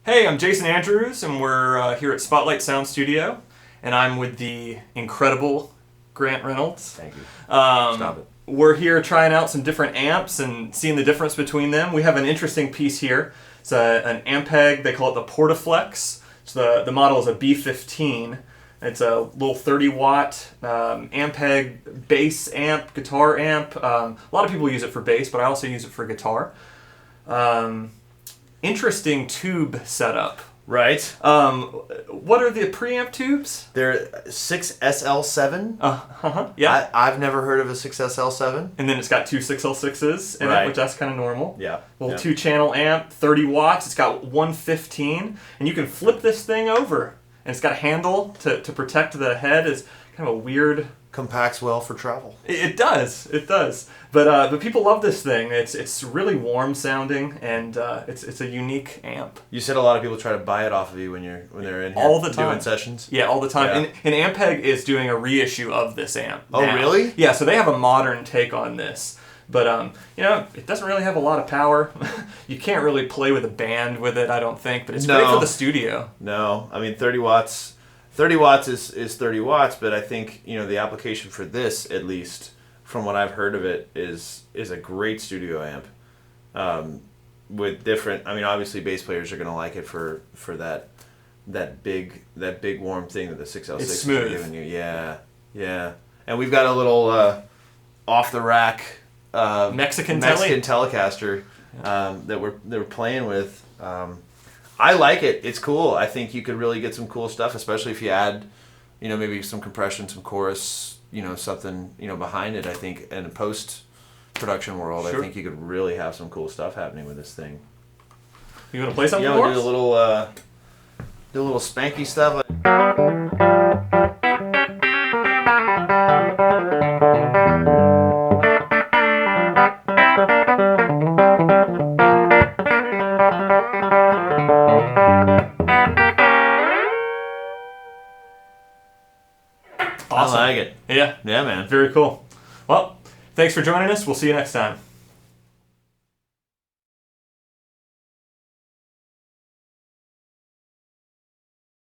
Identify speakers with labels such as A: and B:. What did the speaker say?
A: Hey, I'm Jason Andrews, and we're here at Spotlight Sound Studio, and I'm with the incredible Grant Reynolds.
B: Thank you. Stop it.
A: We're here trying out some different amps and seeing the difference between them. We have an interesting piece here. It's an Ampeg. They call it the Portaflex. So the model is a B-15. It's a little 30-watt Ampeg bass amp, guitar amp. A lot of people use it for bass, but I also use it for guitar. Interesting tube setup.
B: Right.
A: What are the preamp tubes?
B: They're 6SL7.
A: Yeah.
B: I've never heard of a 6SL7.
A: And then it's got two 6L6s in
B: Right.
A: it, which that's kind of normal.
B: Yeah.
A: Little 2-channel amp, 30 watts. It's got 115, and you can flip this thing over. And it's got a handle to protect the head. It's kind of a weird...
B: Compacts well for travel.
A: It does. But people love this thing. It's really warm sounding, and it's a unique amp.
B: You said a lot of people try to buy it off of you when they're in here
A: All the time.
B: doing sessions.
A: Yeah, all the time.
B: Yeah.
A: And Ampeg is doing a reissue of this amp.
B: Oh,
A: now.
B: really?
A: Yeah, so they have a modern take on this. But it doesn't really have a lot of power. You can't really play with a band with it, I don't think. But it's great for the studio.
B: No, I mean 30 watts. 30 watts is 30 watts, but I think the application for this, at least from what I've heard of it, is a great studio amp. With different, I mean, obviously bass players are going to like it for that big warm thing that the 6L6
A: It's
B: is
A: smooth.
B: giving you. Yeah. And we've got a little off the rack
A: Mexican
B: Telecaster that we're playing with. I like it. It's cool. I think you could really get some cool stuff, especially if you add, maybe some compression, some chorus, something, behind it. I think in the post-production world,
A: Sure.
B: I think you could really have some cool stuff happening with this thing.
A: You want to play something
B: Yeah,
A: for
B: we'll
A: us?
B: do a little spanky stuff.
A: Awesome.
B: I like it.
A: Yeah.
B: Yeah, man.
A: Very cool. Well, thanks for joining us. We'll see you next time.